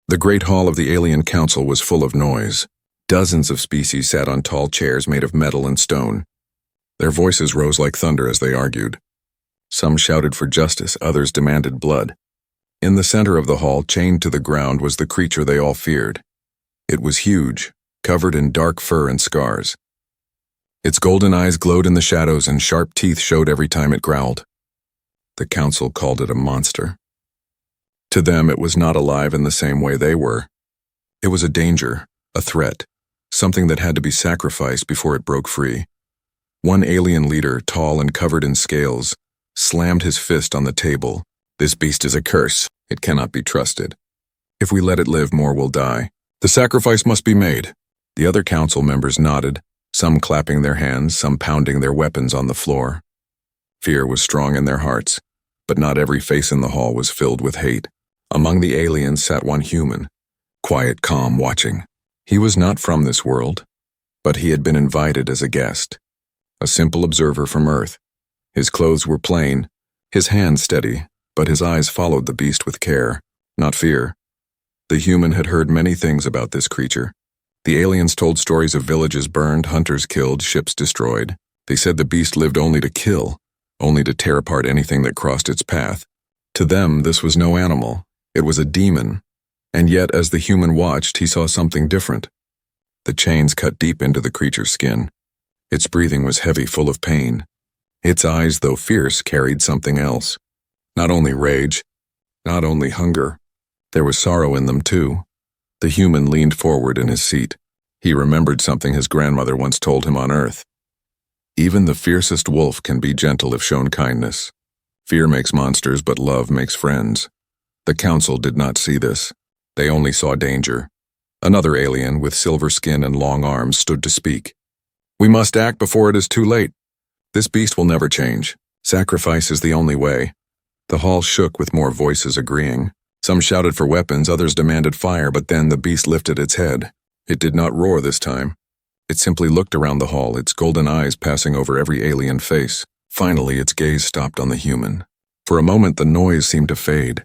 The great hall of the alien council was full of noise. Dozens of species sat on tall chairs made of metal and stone. Their voices rose like thunder as they argued. Some shouted for justice, others demanded blood. In the center of the hall, chained to the ground, was the creature they all feared. It was huge, covered in dark fur and scars. Its golden eyes glowed in the shadows and sharp teeth showed every time it growled. The council called it a monster. To them, it was not alive in the same way they were. It was a danger, a threat, something that had to be sacrificed before it broke free. One alien leader, tall and covered in scales, slammed his fist on the table. "This beast is a curse. It cannot be trusted. If we let it live, more will die. The sacrifice must be made." The other council members nodded, some clapping their hands, some pounding their weapons on the floor. Fear was strong in their hearts, but not every face in the hall was filled with hate. Among the aliens sat one human, quiet, calm, watching. He was not from this world, but he had been invited as a guest, a simple observer from Earth. His clothes were plain, his hands steady, but his eyes followed the beast with care, not fear. The human had heard many things about this creature. The aliens told stories of villages burned, hunters killed, ships destroyed. They said the beast lived only to kill, only to tear apart anything that crossed its path. To them, this was no animal. It was a demon. And yet, as the human watched, he saw something different. The chains cut deep into the creature's skin. Its breathing was heavy, full of pain. Its eyes, though fierce, carried something else. Not only rage, not only hunger. There was sorrow in them, too. The human leaned forward in his seat. He remembered something his grandmother once told him on Earth. Even the fiercest wolf can be gentle if shown kindness. Fear makes monsters, but love makes friends. The council did not see this. They only saw danger. Another alien with silver skin and long arms stood to speak. "We must act before it is too late. This beast will never change. Sacrifice is the only way." The hall shook with more voices agreeing. Some shouted for weapons, others demanded fire, but then the beast lifted its head. It did not roar this time. It simply looked around the hall, its golden eyes passing over every alien face. Finally, its gaze stopped on the human. For a moment, the noise seemed to fade.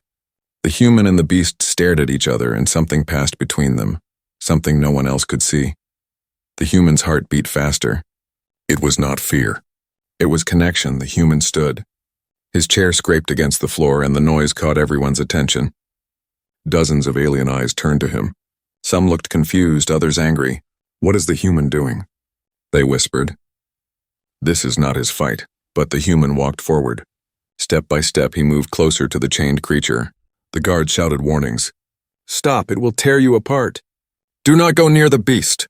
The human and the beast stared at each other, and something passed between them, something no one else could see. The human's heart beat faster. It was not fear. It was connection. The human stood. His chair scraped against the floor, and the noise caught everyone's attention. Dozens of alien eyes turned to him. Some looked confused, others angry. "What is the human doing?" they whispered. This is not his fight, but the human walked forward. Step by step, he moved closer to the chained creature. The guards shouted warnings. "Stop, it will tear you apart. Do not go near the beast."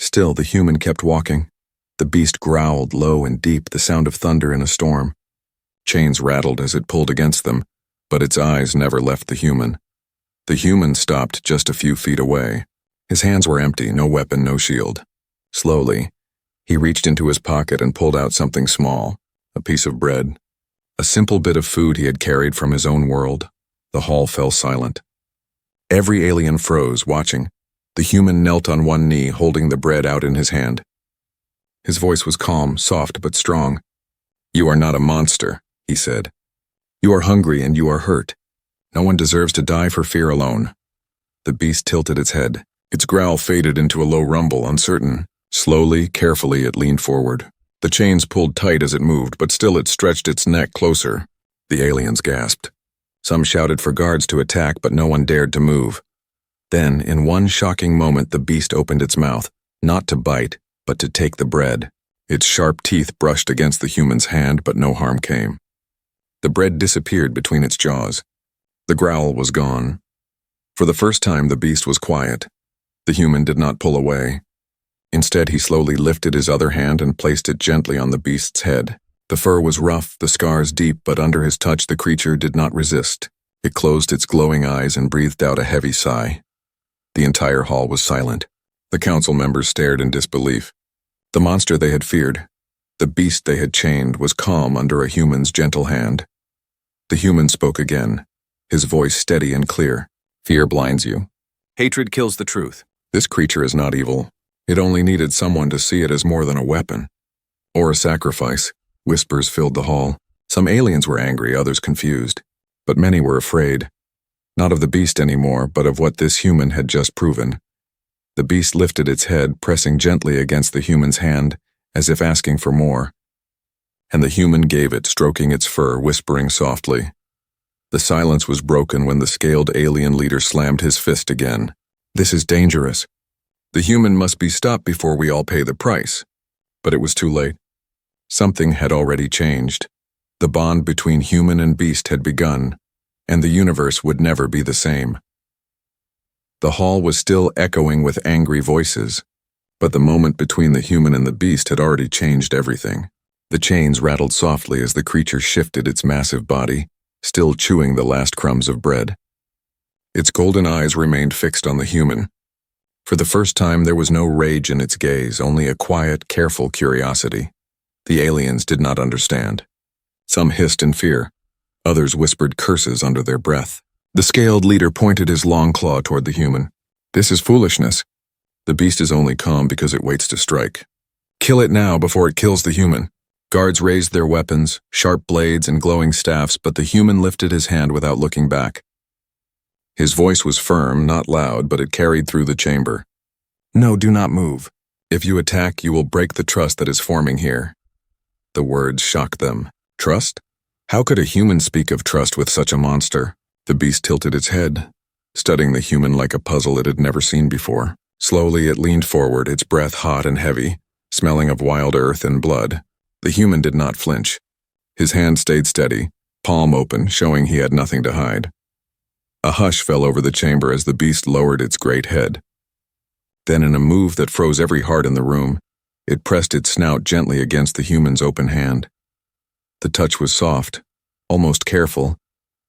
Still, the human kept walking. The beast growled low and deep, the sound of thunder in a storm. Chains rattled as it pulled against them, but its eyes never left the human. The human stopped just a few feet away. His hands were empty, no weapon, no shield. Slowly, he reached into his pocket and pulled out something small, a piece of bread, a simple bit of food he had carried from his own world. The hall fell silent. Every alien froze, watching. The human knelt on one knee, holding the bread out in his hand. His voice was calm, soft, but strong. "You are not a monster," he said. "You are hungry and you are hurt. No one deserves to die for fear alone." The beast tilted its head. Its growl faded into a low rumble, uncertain. Slowly, carefully, it leaned forward. The chains pulled tight as it moved, but still it stretched its neck closer. The aliens gasped. Some shouted for guards to attack, but no one dared to move. Then, in one shocking moment, the beast opened its mouth, not to bite, but to take the bread. Its sharp teeth brushed against the human's hand, but no harm came. The bread disappeared between its jaws. The growl was gone. For the first time, the beast was quiet. The human did not pull away. Instead, he slowly lifted his other hand and placed it gently on the beast's head. The fur was rough, the scars deep, but under his touch the creature did not resist. It closed its glowing eyes and breathed out a heavy sigh. The entire hall was silent. The council members stared in disbelief. The monster they had feared, the beast they had chained, was calm under a human's gentle hand. The human spoke again, his voice steady and clear. "Fear blinds you. Hatred kills the truth. This creature is not evil. It only needed someone to see it as more than a weapon. Or a sacrifice." Whispers filled the hall. Some aliens were angry, others confused. But many were afraid. Not of the beast anymore, but of what this human had just proven. The beast lifted its head, pressing gently against the human's hand, as if asking for more. And the human gave it, stroking its fur, whispering softly. The silence was broken when the scaled alien leader slammed his fist again. "This is dangerous. The human must be stopped before we all pay the price." But it was too late. Something had already changed. The bond between human and beast had begun, and the universe would never be the same. The hall was still echoing with angry voices, but the moment between the human and the beast had already changed everything. The chains rattled softly as the creature shifted its massive body, still chewing the last crumbs of bread. Its golden eyes remained fixed on the human. For the first time there was no rage in its gaze, only a quiet, careful curiosity. The aliens did not understand. Some hissed in fear. Others whispered curses under their breath. The scaled leader pointed his long claw toward the human. "This is foolishness. The beast is only calm because it waits to strike. Kill it now before it kills the human." Guards raised their weapons, sharp blades and glowing staffs, but the human lifted his hand without looking back. His voice was firm, not loud, but it carried through the chamber. "No, do not move. If you attack, you will break the trust that is forming here." The words shocked them. Trust? How could a human speak of trust with such a monster? The beast tilted its head, studying the human like a puzzle it had never seen before. Slowly it leaned forward, its breath hot and heavy, smelling of wild earth and blood. The human did not flinch. His hand stayed steady, palm open, showing he had nothing to hide. A hush fell over the chamber as the beast lowered its great head. Then, in a move that froze every heart in the room, it pressed its snout gently against the human's open hand. The touch was soft, almost careful,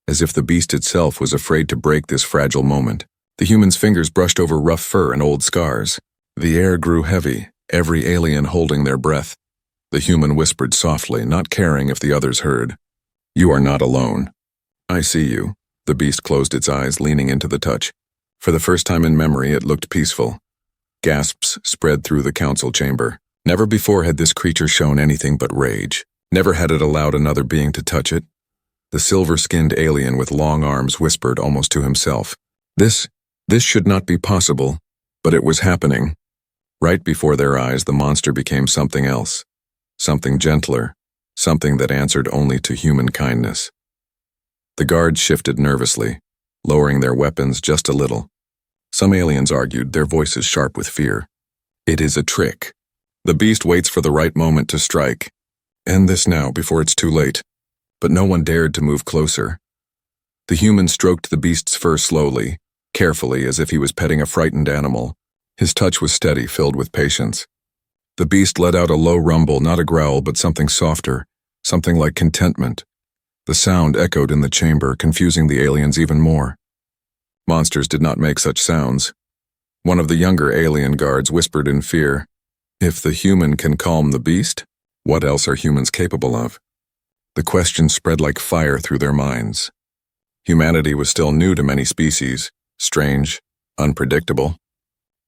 as if the beast itself was afraid to break this fragile moment. The human's fingers brushed over rough fur and old scars. The air grew heavy, every alien holding their breath. The human whispered softly, not caring if the others heard. "You are not alone. I see you." The beast closed its eyes, leaning into the touch. For the first time in memory, it looked peaceful. Gasps spread through the council chamber. Never before had this creature shown anything but rage. Never had it allowed another being to touch it. The silver-skinned alien with long arms whispered almost to himself. This should not be possible, but it was happening. Right before their eyes, the monster became something else. Something gentler, something that answered only to human kindness. The guards shifted nervously, lowering their weapons just a little. Some aliens argued, their voices sharp with fear. "It is a trick. The beast waits for the right moment to strike. End this now before it's too late." But no one dared to move closer. The human stroked the beast's fur slowly, carefully, as if he was petting a frightened animal. His touch was steady, filled with patience. The beast let out a low rumble, not a growl, but something softer, something like contentment. The sound echoed in the chamber, confusing the aliens even more. Monsters did not make such sounds. One of the younger alien guards whispered in fear, "If the human can calm the beast, what else are humans capable of?" The question spread like fire through their minds. Humanity was still new to many species, strange, unpredictable.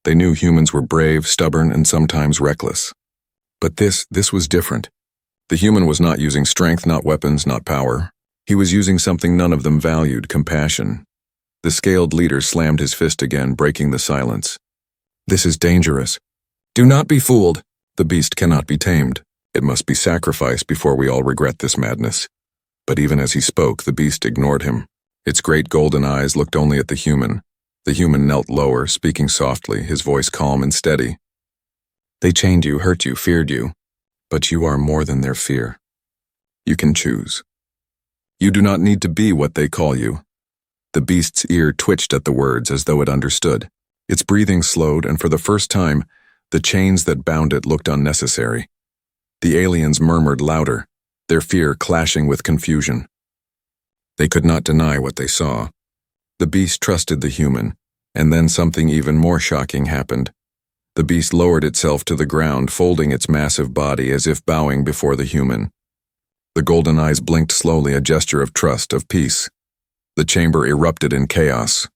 They knew humans were brave, stubborn, and sometimes reckless. But this was different. The human was not using strength, not weapons, not power. He was using something none of them valued, compassion. The scaled leader slammed his fist again, breaking the silence. "This is dangerous. Do not be fooled. The beast cannot be tamed. It must be sacrificed before we all regret this madness." But even as he spoke, the beast ignored him. Its great golden eyes looked only at the human. The human knelt lower, speaking softly, his voice calm and steady. "They chained you, hurt you, feared you. But you are more than their fear. You can choose. You do not need to be what they call you." The beast's ear twitched at the words as though it understood. Its breathing slowed, and for the first time, the chains that bound it looked unnecessary. The aliens murmured louder, their fear clashing with confusion. They could not deny what they saw. The beast trusted the human, and then something even more shocking happened. The beast lowered itself to the ground, folding its massive body as if bowing before the human. The golden eyes blinked slowly, a gesture of trust, of peace. The chamber erupted in chaos.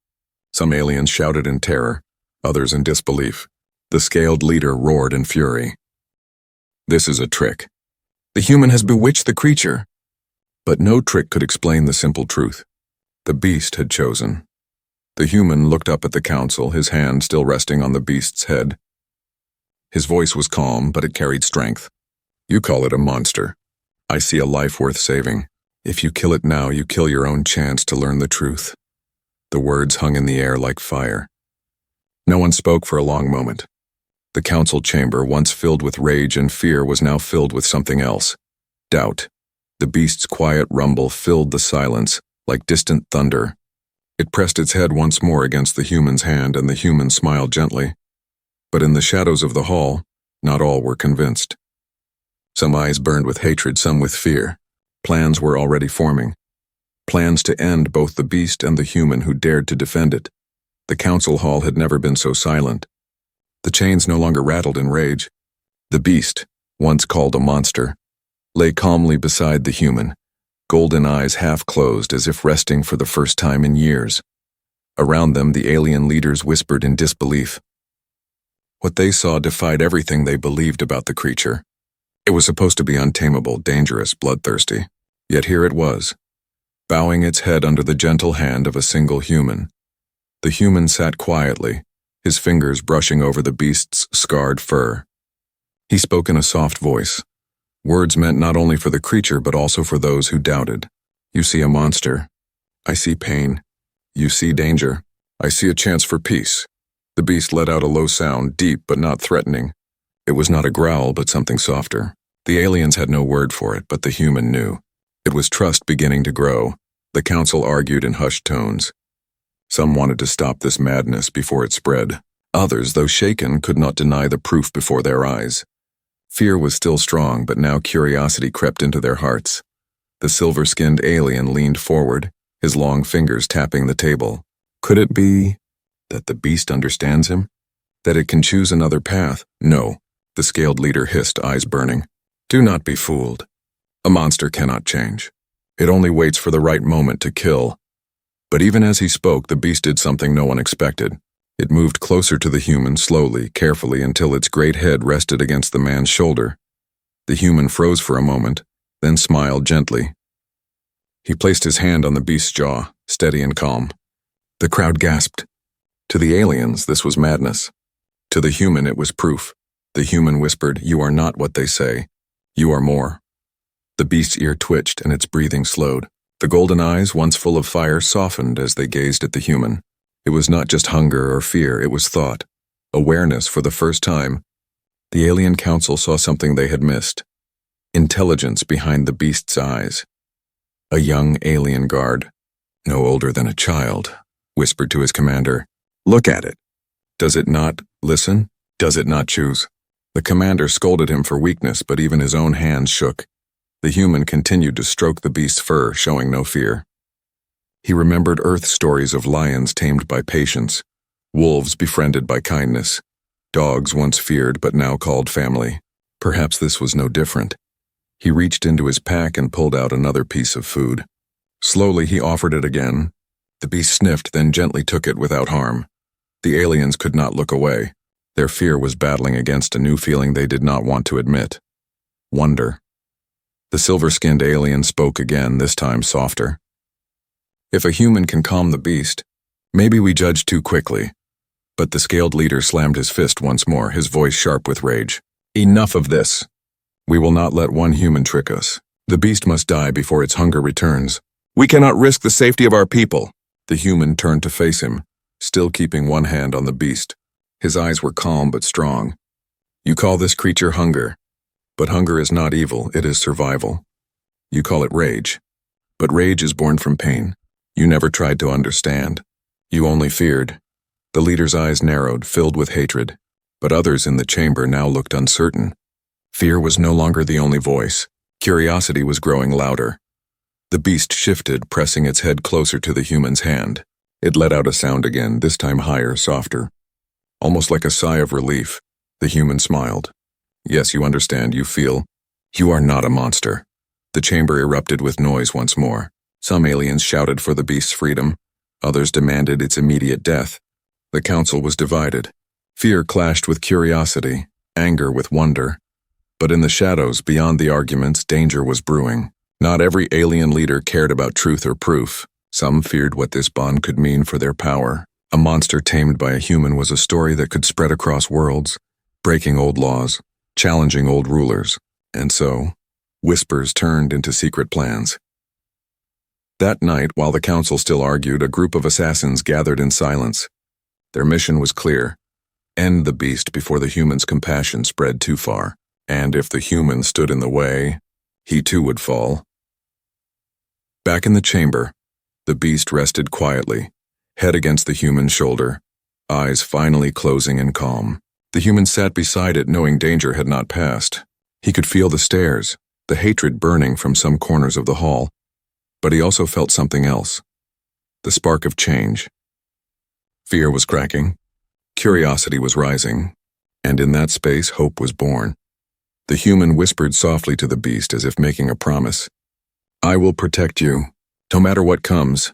Some aliens shouted in terror, others in disbelief. The scaled leader roared in fury. "This is a trick. The human has bewitched the creature." But no trick could explain the simple truth. The beast had chosen. The human looked up at the council, his hand still resting on the beast's head. His voice was calm, but it carried strength. You call it a monster. I see a life worth saving. If you kill it now, you kill your own chance to learn the truth. The words hung in the air like fire. No one spoke for a long moment. The council chamber, once filled with rage and fear, was now filled with something else. Doubt. The beast's quiet rumble filled the silence, like distant thunder. It pressed its head once more against the human's hand, and the human smiled gently. But in the shadows of the hall, not all were convinced. Some eyes burned with hatred, some with fear. Plans were already forming. Plans to end both the beast and the human who dared to defend it. The council hall had never been so silent. The chains no longer rattled in rage. The beast, once called a monster, lay calmly beside the human, golden eyes half closed as if resting for the first time in years. Around them, the alien leaders whispered in disbelief. What they saw defied everything they believed about the creature. It was supposed to be untamable, dangerous, bloodthirsty. Yet here it was, bowing its head under the gentle hand of a single human. The human sat quietly, his fingers brushing over the beast's scarred fur. He spoke in a soft voice. Words meant not only for the creature but also for those who doubted. You see a monster. I see pain. You see danger. I see a chance for peace. The beast let out a low sound, deep but not threatening. It was not a growl but something softer. The aliens had no word for it, but the human knew. It was trust beginning to grow. The council argued in hushed tones. Some wanted to stop this madness before it spread. Others, though shaken, could not deny the proof before their eyes. Fear was still strong, but now curiosity crept into their hearts. The silver-skinned alien leaned forward, his long fingers tapping the table. Could it be that the beast understands him? That it can choose another path? No, the scaled leader hissed, eyes burning. Do not be fooled. A monster cannot change. It only waits for the right moment to kill. But even as he spoke, the beast did something no one expected. It moved closer to the human, slowly, carefully, until its great head rested against the man's shoulder. The human froze for a moment, then smiled gently. He placed his hand on the beast's jaw, steady and calm. The crowd gasped. To the aliens, this was madness. To the human, it was proof. The human whispered, "You are not what they say. You are more." The beast's ear twitched and its breathing slowed. The golden eyes, once full of fire, softened as they gazed at the human. It was not just hunger or fear, it was thought. Awareness for the first time. The alien council saw something they had missed. Intelligence behind the beast's eyes. A young alien guard, no older than a child, whispered to his commander, "Look at it. Does it not listen? Does it not choose?" The commander scolded him for weakness, but even his own hands shook. The human continued to stroke the beast's fur, showing no fear. He remembered Earth stories of lions tamed by patience, wolves befriended by kindness, dogs once feared but now called family. Perhaps this was no different. He reached into his pack and pulled out another piece of food. Slowly he offered it again. The beast sniffed, then gently took it without harm. The aliens could not look away. Their fear was battling against a new feeling they did not want to admit. Wonder. The silver-skinned alien spoke again, this time softer. If a human can calm the beast, maybe we judge too quickly. But the scaled leader slammed his fist once more, his voice sharp with rage. Enough of this. We will not let one human trick us. The beast must die before its hunger returns. We cannot risk the safety of our people. The human turned to face him, still keeping one hand on the beast. His eyes were calm but strong. You call this creature hunger. But hunger is not evil, it is survival. You call it rage. But rage is born from pain. You never tried to understand. You only feared. The leader's eyes narrowed, filled with hatred. But others in the chamber now looked uncertain. Fear was no longer the only voice. Curiosity was growing louder. The beast shifted, pressing its head closer to the human's hand. It let out a sound again, this time higher, softer. Almost like a sigh of relief, the human smiled. Yes, you understand, you feel. You are not a monster. The chamber erupted with noise once more. Some aliens shouted for the beast's freedom. Others demanded its immediate death. The council was divided. Fear clashed with curiosity, anger with wonder. But in the shadows, beyond the arguments, danger was brewing. Not every alien leader cared about truth or proof. Some feared what this bond could mean for their power. A monster tamed by a human was a story that could spread across worlds, breaking old laws, challenging old rulers, and so, whispers turned into secret plans. That night, while the council still argued, a group of assassins gathered in silence. Their mission was clear: end the beast before the human's compassion spread too far, and if the human stood in the way, he too would fall. Back in the chamber, the beast rested quietly, head against the human's shoulder, eyes finally closing in calm. The human sat beside it, knowing danger had not passed. He could feel the stares, the hatred burning from some corners of the hall, but he also felt something else: the spark of change. Fear was cracking, curiosity was rising, and in that space hope was born. The human whispered softly to the beast as if making a promise. "I will protect you, no matter what comes."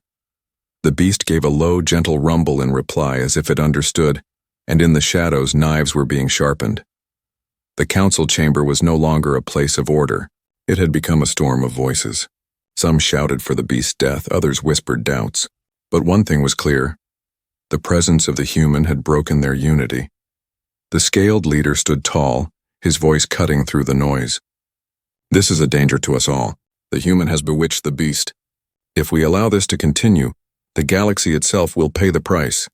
The beast gave a low, gentle rumble in reply as if it understood, and in the shadows knives were being sharpened. The council chamber was no longer a place of order. It had become a storm of voices. Some shouted for the beast's death, others whispered doubts. But one thing was clear: the presence of the human had broken their unity. The scaled leader stood tall, his voice cutting through the noise. "This is a danger to us all. The human has bewitched the beast. If we allow this to continue, the galaxy itself will pay the price."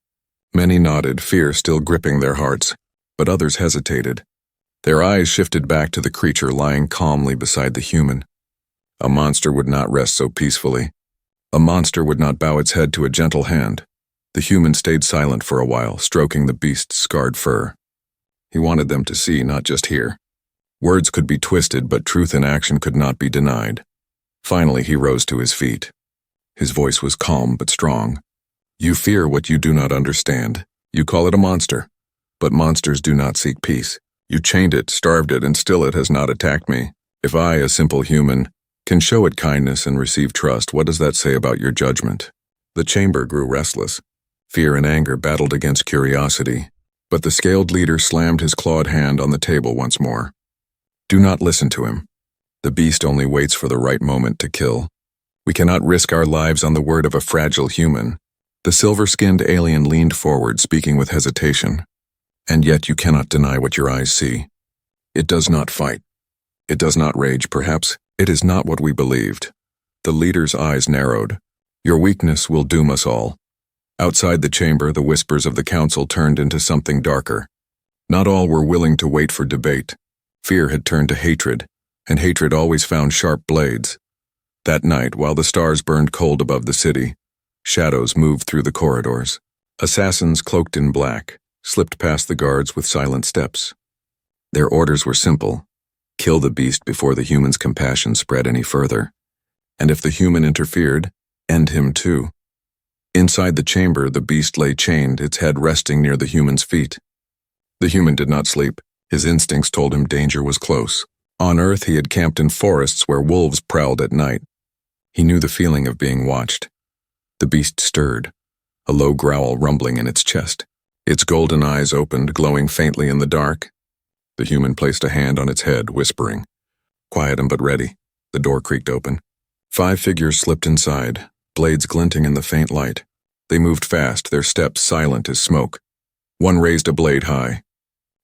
Many nodded, fear still gripping their hearts, but others hesitated. Their eyes shifted back to the creature lying calmly beside the human. A monster would not rest so peacefully. A monster would not bow its head to a gentle hand. The human stayed silent for a while, stroking the beast's scarred fur. He wanted them to see, not just hear. Words could be twisted, but truth in action could not be denied. Finally, he rose to his feet. His voice was calm but strong. "You fear what you do not understand. You call it a monster. But monsters do not seek peace. You chained it, starved it, and still it has not attacked me. If I, a simple human, can show it kindness and receive trust, what does that say about your judgment?" The chamber grew restless. Fear and anger battled against curiosity, but the scaled leader slammed his clawed hand on the table once more. "Do not listen to him. The beast only waits for the right moment to kill. We cannot risk our lives on the word of a fragile human." The silver-skinned alien leaned forward, speaking with hesitation. "And yet you cannot deny what your eyes see. It does not fight. It does not rage. Perhaps it is not what we believed." The leader's eyes narrowed. "Your weakness will doom us all." Outside the chamber, the whispers of the council turned into something darker. Not all were willing to wait for debate. Fear had turned to hatred, and hatred always found sharp blades. That night, while the stars burned cold above the city, shadows moved through the corridors. Assassins cloaked in black slipped past the guards with silent steps. Their orders were simple: kill the beast before the human's compassion spread any further. And if the human interfered, end him too. Inside the chamber, the beast lay chained, its head resting near the human's feet. The human did not sleep. His instincts told him danger was close. On Earth, he had camped in forests where wolves prowled at night. He knew the feeling of being watched. The beast stirred, a low growl rumbling in its chest. Its golden eyes opened, glowing faintly in the dark. The human placed a hand on its head, whispering. Quiet but ready. The door creaked open. 5 figures slipped inside, blades glinting in the faint light. They moved fast, their steps silent as smoke. One raised a blade high.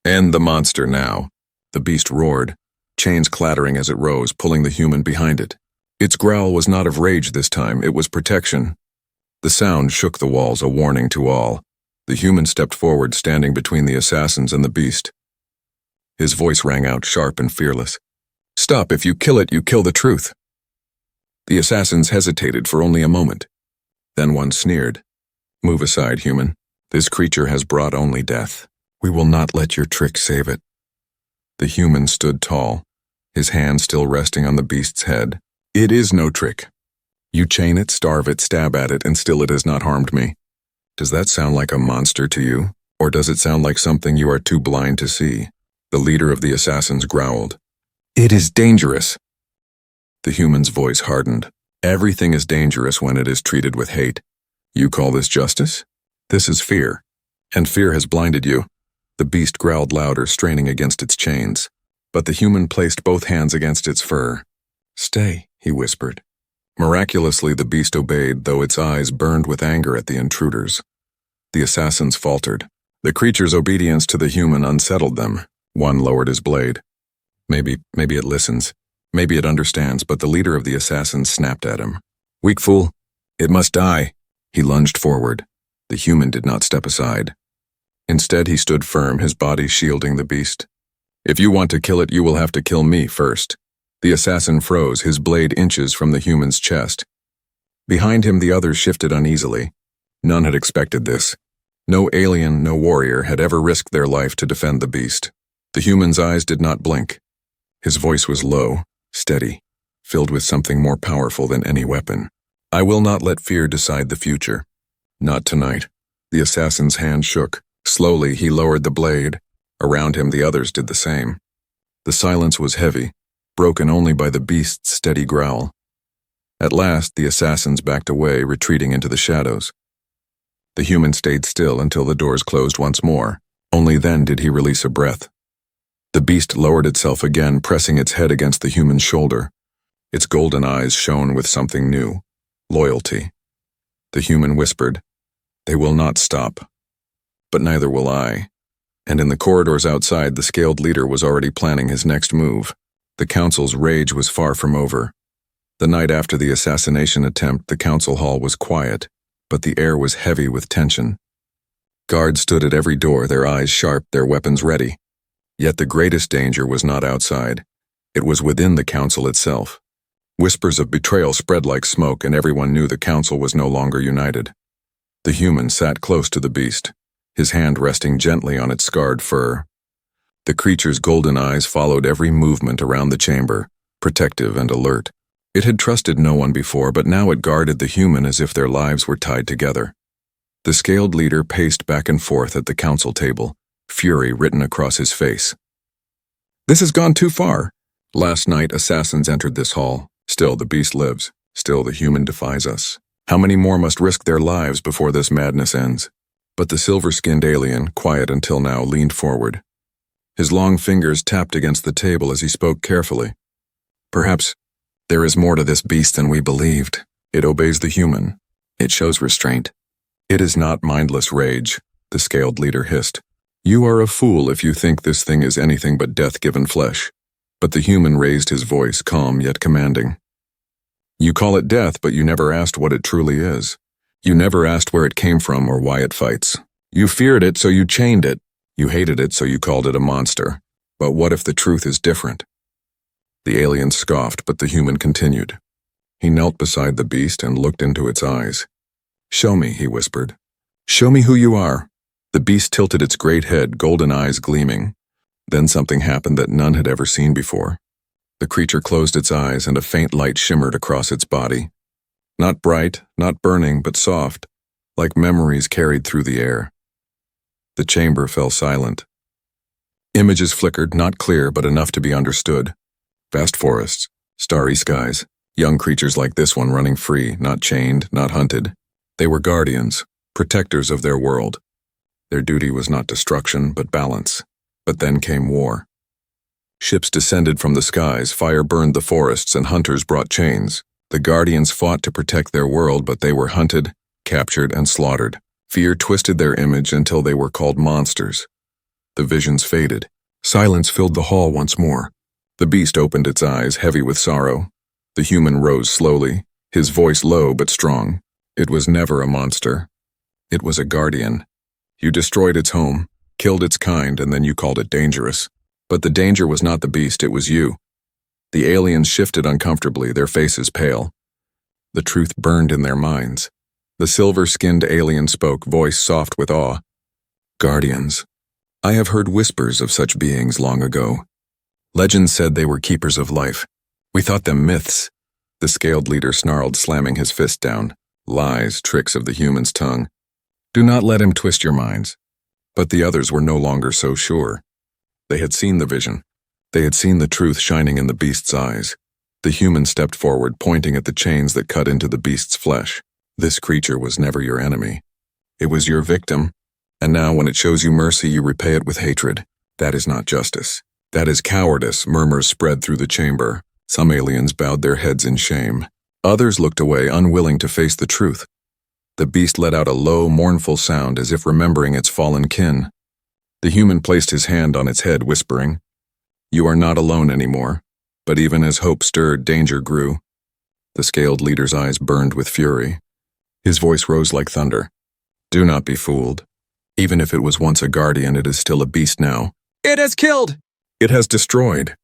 "End the monster now." The beast roared, chains clattering as it rose, pulling the human behind it. Its growl was not of rage this time, it was protection. The sound shook the walls, a warning to all. The human stepped forward, standing between the assassins and the beast. His voice rang out, sharp and fearless. "Stop, if you kill it, you kill the truth." The assassins hesitated for only a moment. Then one sneered. "Move aside, human. This creature has brought only death. We will not let your trick save it." The human stood tall, his hand still resting on the beast's head. "It is no trick. You chain it, starve it, stab at it, and still it has not harmed me. Does that sound like a monster to you, or does it sound like something you are too blind to see?" The leader of the assassins growled. "It is dangerous." The human's voice hardened. "Everything is dangerous when it is treated with hate. You call this justice? This is fear. And fear has blinded you." The beast growled louder, straining against its chains. But the human placed both hands against its fur. "Stay," he whispered. Miraculously, the beast obeyed, though its eyes burned with anger at the intruders. The assassins faltered. The creature's obedience to the human unsettled them. One lowered his blade. Maybe it listens. Maybe it understands, but the leader of the assassins snapped at him. "Weak fool! It must die!" He lunged forward. The human did not step aside. Instead, he stood firm, his body shielding the beast. "If you want to kill it, you will have to kill me first." The assassin froze, his blade inches from the human's chest. Behind him, the others shifted uneasily. None had expected this. No alien, no warrior had ever risked their life to defend the beast. The human's eyes did not blink. His voice was low, steady, filled with something more powerful than any weapon. "I will not let fear decide the future. Not tonight." The assassin's hand shook. Slowly, he lowered the blade. Around him, the others did the same. The silence was heavy, broken only by the beast's steady growl. At last, the assassins backed away, retreating into the shadows. The human stayed still until the doors closed once more. Only then did he release a breath. The beast lowered itself again, pressing its head against the human's shoulder. Its golden eyes shone with something new: loyalty. The human whispered, "They will not stop. But neither will I." And in the corridors outside, the scaled leader was already planning his next move. The council's rage was far from over. The night after the assassination attempt, the council hall was quiet, but the air was heavy with tension. Guards stood at every door, their eyes sharp, their weapons ready. Yet the greatest danger was not outside. It was within the council itself. Whispers of betrayal spread like smoke, and everyone knew the council was no longer united. The human sat close to the beast, his hand resting gently on its scarred fur. The creature's golden eyes followed every movement around the chamber, protective and alert. It had trusted no one before, but now it guarded the human as if their lives were tied together. The scaled leader paced back and forth at the council table, fury written across his face. "This has gone too far. Last night, assassins entered this hall. Still, the beast lives. Still, the human defies us. How many more must risk their lives before this madness ends?" But the silver-skinned alien, quiet until now, leaned forward. His long fingers tapped against the table as he spoke carefully. "Perhaps there is more to this beast than we believed. It obeys the human. It shows restraint. It is not mindless rage," the scaled leader hissed. "You are a fool if you think this thing is anything but death-given flesh." But the human raised his voice, calm yet commanding. "You call it death, but you never asked what it truly is. You never asked where it came from or why it fights. You feared it, so you chained it. You hated it, so you called it a monster. But what if the truth is different?" The alien scoffed, but the human continued. He knelt beside the beast and looked into its eyes. "Show me," he whispered. "Show me who you are." The beast tilted its great head, golden eyes gleaming. Then something happened that none had ever seen before. The creature closed its eyes, and a faint light shimmered across its body. Not bright, not burning, but soft, like memories carried through the air. The chamber fell silent. Images flickered, not clear, but enough to be understood. Vast forests, starry skies, young creatures like this one running free, not chained, not hunted. They were guardians, protectors of their world. Their duty was not destruction, but balance. But then came war. Ships descended from the skies, fire burned the forests, and hunters brought chains. The guardians fought to protect their world, but they were hunted, captured, and slaughtered. Fear twisted their image until they were called monsters. The visions faded. Silence filled the hall once more. The beast opened its eyes, heavy with sorrow. The human rose slowly, his voice low but strong. "It was never a monster. It was a guardian. You destroyed its home, killed its kind, and then you called it dangerous. But the danger was not the beast, it was you." The aliens shifted uncomfortably, their faces pale. The truth burned in their minds. The silver-skinned alien spoke, voice soft with awe. "Guardians. I have heard whispers of such beings long ago. Legends said they were keepers of life. We thought them myths." The scaled leader snarled, slamming his fist down. "Lies, tricks of the human's tongue. Do not let him twist your minds." But the others were no longer so sure. They had seen the vision. They had seen the truth shining in the beast's eyes. The human stepped forward, pointing at the chains that cut into the beast's flesh. "This creature was never your enemy. It was your victim. And now when it shows you mercy, you repay it with hatred. That is not justice. That is cowardice." Murmurs spread through the chamber. Some aliens bowed their heads in shame. Others looked away, unwilling to face the truth. The beast let out a low, mournful sound as if remembering its fallen kin. The human placed his hand on its head, whispering, "You are not alone anymore." But even as hope stirred, danger grew. The scaled leader's eyes burned with fury. His voice rose like thunder. "Do not be fooled. Even if it was once a guardian, it is still a beast now. It has killed! It has destroyed.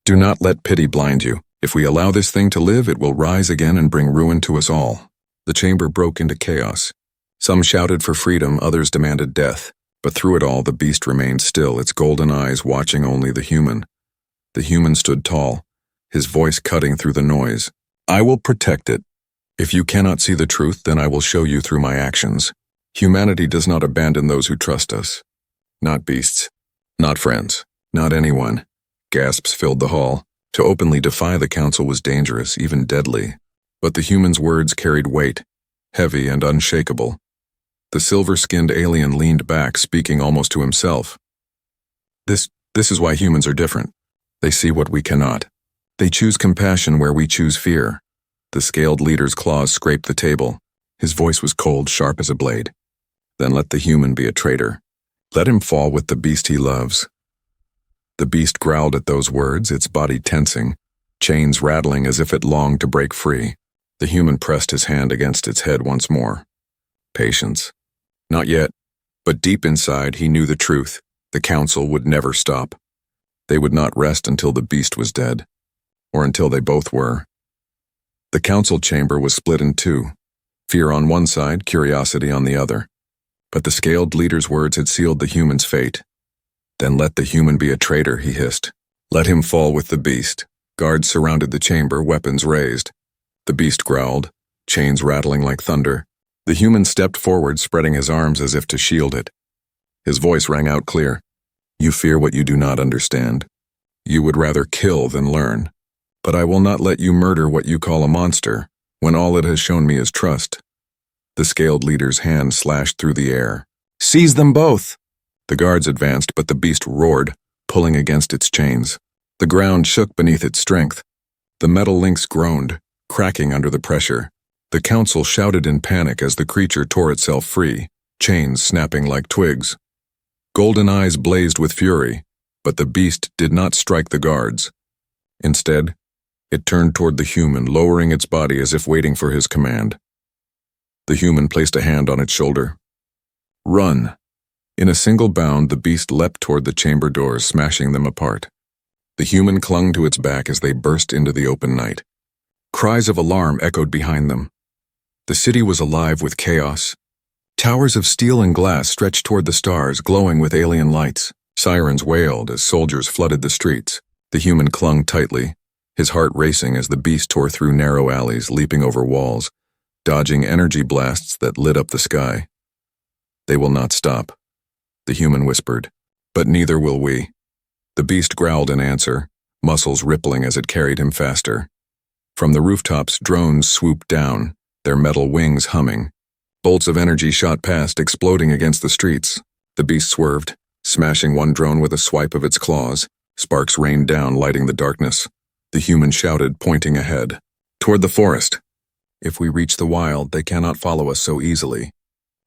Do not let pity blind you. If we allow this thing to live, it will rise again and bring ruin to us all." The chamber broke into chaos. Some shouted for freedom, others demanded death. But through it all, the beast remained still, its golden eyes watching only the human. The human stood tall, his voice cutting through the noise. "I will protect it. If you cannot see the truth, then I will show you through my actions. Humanity does not abandon those who trust us. Not beasts. Not friends. Not anyone." Gasps filled the hall. To openly defy the council was dangerous, even deadly. But the human's words carried weight, heavy and unshakable. The silver-skinned alien leaned back, speaking almost to himself. This is why humans are different. They see what we cannot. They choose compassion where we choose fear." The scaled leader's claws scraped the table. His voice was cold, sharp as a blade. "Then let the human be a traitor. Let him fall with the beast he loves." The beast growled at those words, its body tensing, chains rattling as if it longed to break free. The human pressed his hand against its head once more. Patience. Not yet, but deep inside he knew the truth. The council would never stop. They would not rest until the beast was dead, or until they both were. The council chamber was split in two, fear on one side, curiosity on the other. But the scaled leader's words had sealed the human's fate. "Then let the human be a traitor," he hissed. "Let him fall with the beast." Guards surrounded the chamber, weapons raised. The beast growled, chains rattling like thunder. The human stepped forward, spreading his arms as if to shield it. His voice rang out clear. "You fear what you do not understand. You would rather kill than learn. But I will not let you murder what you call a monster, when all it has shown me is trust." The scaled leader's hand slashed through the air. "Seize them both!" The guards advanced, but the beast roared, pulling against its chains. The ground shook beneath its strength. The metal links groaned, cracking under the pressure. The council shouted in panic as the creature tore itself free, chains snapping like twigs. Golden eyes blazed with fury, but the beast did not strike the guards. Instead, it turned toward the human, lowering its body as if waiting for his command. The human placed a hand on its shoulder. "Run!" In a single bound, the beast leapt toward the chamber doors, smashing them apart. The human clung to its back as they burst into the open night. Cries of alarm echoed behind them. The city was alive with chaos. Towers of steel and glass stretched toward the stars, glowing with alien lights. Sirens wailed as soldiers flooded the streets. The human clung tightly, his heart racing as the beast tore through narrow alleys, leaping over walls, dodging energy blasts that lit up the sky. "They will not stop," the human whispered, "but neither will we." The beast growled in answer, muscles rippling as it carried him faster. From the rooftops, drones swooped down, their metal wings humming. Bolts of energy shot past, exploding against the streets. The beast swerved, smashing one drone with a swipe of its claws. Sparks rained down, lighting the darkness. The human shouted, pointing ahead. "Toward the forest. If we reach the wild, they cannot follow us so easily."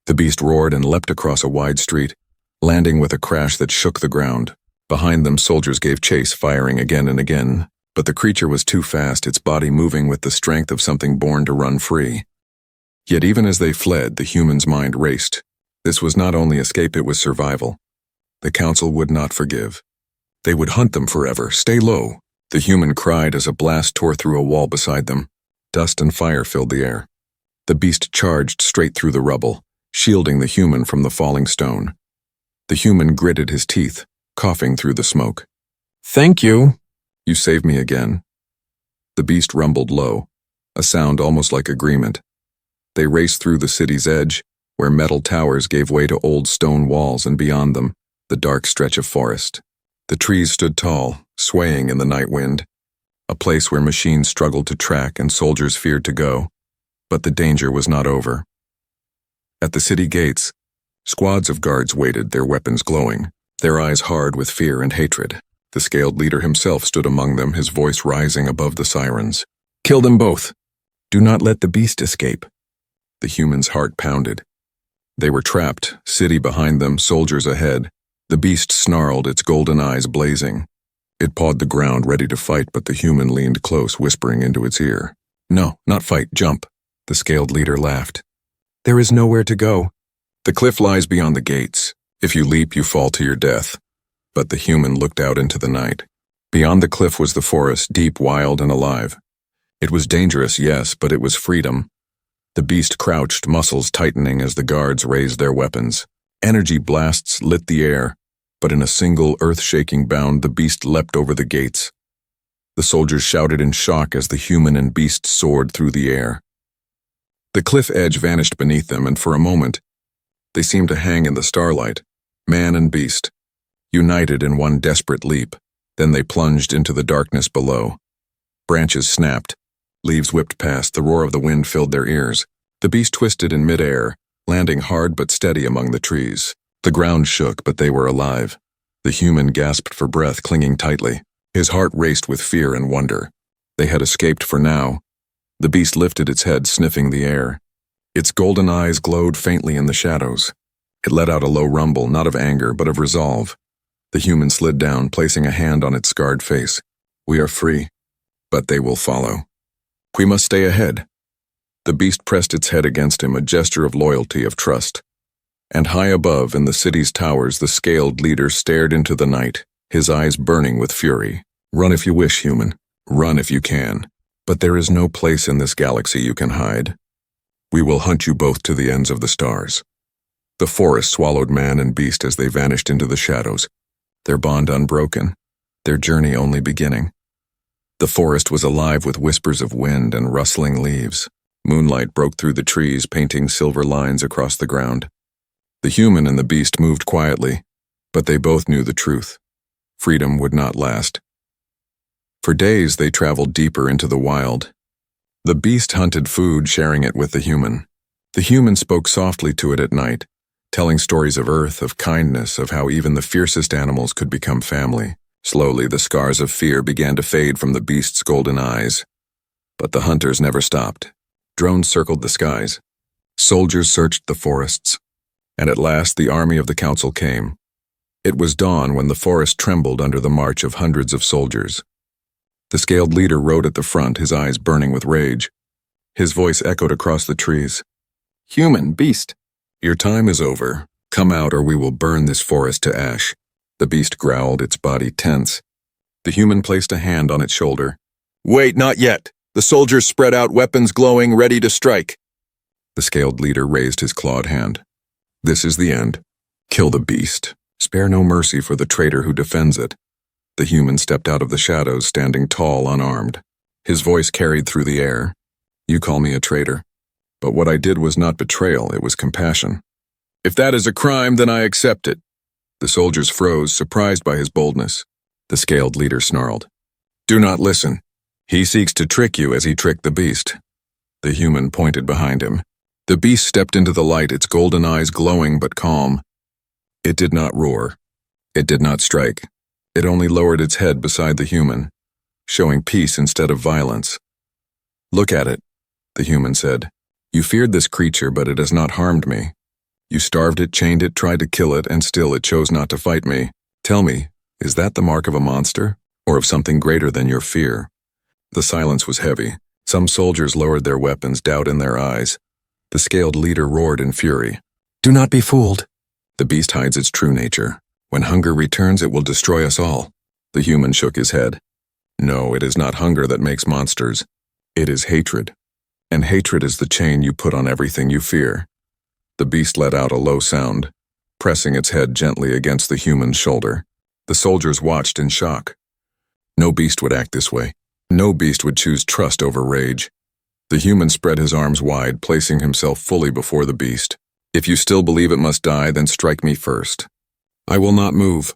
The beast roared and leapt across a wide street, landing with a crash that shook the ground. Behind them, soldiers gave chase, firing again and again. But the creature was too fast, its body moving with the strength of something born to run free. Yet even as they fled, the human's mind raced. This was not only escape, it was survival. The council would not forgive. They would hunt them forever. "Stay low," the human cried as a blast tore through a wall beside them. Dust and fire filled the air. The beast charged straight through the rubble, shielding the human from the falling stone. The human gritted his teeth, coughing through the smoke. "Thank you. You saved me again." The beast rumbled low, a sound almost like agreement. They raced through the city's edge, where metal towers gave way to old stone walls, and beyond them, the dark stretch of forest. The trees stood tall, swaying in the night wind, a place where machines struggled to track and soldiers feared to go. But the danger was not over. At the city gates, squads of guards waited, their weapons glowing, their eyes hard with fear and hatred. The scaled leader himself stood among them, his voice rising above the sirens. "Kill them both. Do not let the beast escape. The human's heart pounded. They were trapped, city behind them, soldiers ahead. The beast snarled, its golden eyes blazing. It pawed the ground, ready to fight, but the human leaned close, whispering into its ear. No, not fight, jump. The scaled leader laughed. There is nowhere to go. The cliff lies beyond the gates. If you leap, you fall to your death. But the human looked out into the night. Beyond the cliff was the forest, deep, wild, and alive. It was dangerous, yes, but it was freedom. The beast crouched, muscles tightening as the guards raised their weapons. Energy blasts lit the air, but in a single earth-shaking bound, the beast leapt over the gates. The soldiers shouted in shock as the human and beast soared through the air. The cliff edge vanished beneath them, and for a moment, they seemed to hang in the starlight, man and beast, united in one desperate leap. Then they plunged into the darkness below. Branches snapped. Leaves whipped past, the roar of the wind filled their ears. The beast twisted in midair, landing hard but steady among the trees. The ground shook, but they were alive. The human gasped for breath, clinging tightly. His heart raced with fear and wonder. They had escaped for now. The beast lifted its head, sniffing the air. Its golden eyes glowed faintly in the shadows. It let out a low rumble, not of anger, but of resolve. The human slid down, placing a hand on its scarred face. We are free, but they will follow. We must stay ahead. The beast pressed its head against him, a gesture of loyalty, of trust. And high above, in the city's towers, the scaled leader stared into the night, his eyes burning with fury. Run if you wish, human. Run if you can. But there is no place in this galaxy you can hide. We will hunt you both to the ends of the stars. The forest swallowed man and beast as they vanished into the shadows, their bond unbroken, their journey only beginning. The forest was alive with whispers of wind and rustling leaves. Moonlight broke through the trees, painting silver lines across the ground. The human and the beast moved quietly, but they both knew the truth. Freedom would not last. For days they traveled deeper into the wild. The beast hunted food, sharing it with the human. The human spoke softly to it at night, telling stories of Earth, of kindness, of how even the fiercest animals could become family. Slowly, the scars of fear began to fade from the beast's golden eyes. But the hunters never stopped. Drones circled the skies. Soldiers searched the forests. And at last, the army of the council came. It was dawn when the forest trembled under the march of hundreds of soldiers. The scaled leader rode at the front, his eyes burning with rage. His voice echoed across the trees. Human, beast, your time is over. Come out or we will burn this forest to ash. The beast growled, its body tense. The human placed a hand on its shoulder. Wait, not yet. The soldiers spread out, weapons glowing, ready to strike. The scaled leader raised his clawed hand. This is the end. Kill the beast. Spare no mercy for the traitor who defends it. The human stepped out of the shadows, standing tall, unarmed. His voice carried through the air. You call me a traitor. But what I did was not betrayal, it was compassion. If that is a crime, then I accept it. The soldiers froze, surprised by his boldness. The scaled leader snarled. Do not listen. He seeks to trick you as he tricked the beast. The human pointed behind him. The beast stepped into the light, its golden eyes glowing but calm. It did not roar. It did not strike. It only lowered its head beside the human, showing peace instead of violence. Look at it, the human said. You feared this creature, but it has not harmed me. You starved it, chained it, tried to kill it, and still it chose not to fight me. Tell me, is that the mark of a monster, or of something greater than your fear? The silence was heavy. Some soldiers lowered their weapons, doubt in their eyes. The scaled leader roared in fury. Do not be fooled. The beast hides its true nature. When hunger returns, it will destroy us all. The human shook his head. No, it is not hunger that makes monsters. It is hatred. And hatred is the chain you put on everything you fear. The beast let out a low sound, pressing its head gently against the human's shoulder. The soldiers watched in shock. No beast would act this way. No beast would choose trust over rage. The human spread his arms wide, placing himself fully before the beast. If you still believe it must die, then strike me first. I will not move,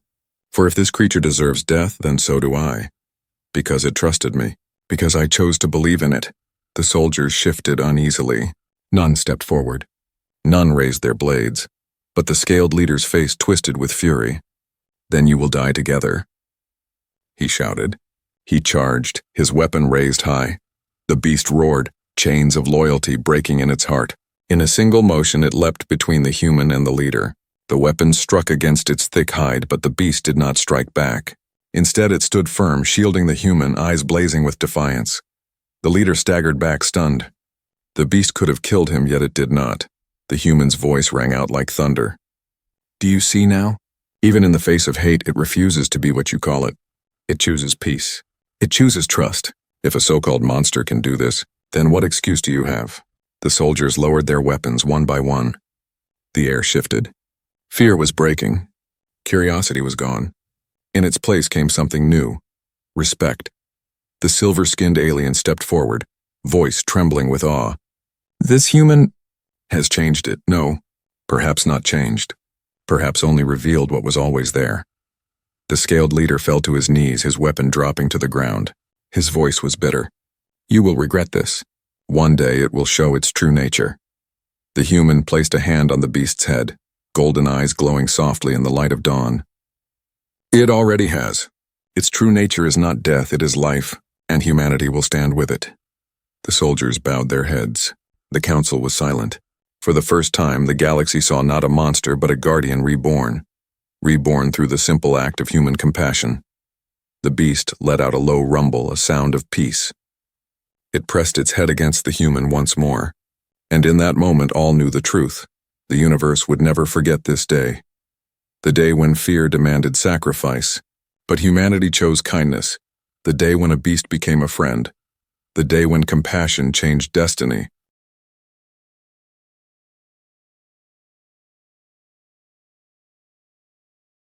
for if this creature deserves death, then so do I. Because it trusted me, because I chose to believe in it. The soldiers shifted uneasily. None stepped forward. None raised their blades, but the scaled leader's face twisted with fury. Then you will die together, he shouted. He charged, his weapon raised high. The beast roared. chains of loyalty breaking in its heart. In a single motion, it leapt between the human and the leader. The weapon struck against its thick hide, but the beast did not strike back. Instead, it stood firm, shielding the human, eyes blazing with defiance. The leader staggered back, stunned. The beast could have killed him, yet it did not. The human's voice rang out like thunder. Do you see now? Even in the face of hate, it refuses to be what you call it. It chooses peace. It chooses trust. If a so-called monster can do this, then what excuse do you have? The soldiers lowered their weapons one by one. The air shifted. Fear was breaking. Curiosity was gone. In its place came something new. Respect. The silver-skinned alien stepped forward, voice trembling with awe. This human has changed it. No, perhaps not changed. Perhaps only revealed what was always there. The scaled leader fell to his knees, his weapon dropping to the ground. His voice was bitter. You will regret this. One day it will show its true nature. The human placed a hand on the beast's head, golden eyes glowing softly in the light of dawn. It already has. Its true nature is not death, it is life, and humanity will stand with it. The soldiers bowed their heads. The council was silent. For the first time, the galaxy saw not a monster but a guardian reborn. Reborn through the simple act of human compassion. The beast let out a low rumble, a sound of peace. It pressed its head against the human once more. And in that moment all knew the truth. The universe would never forget this day. The day when fear demanded sacrifice, but humanity chose kindness. The day when a beast became a friend. The day when compassion changed destiny.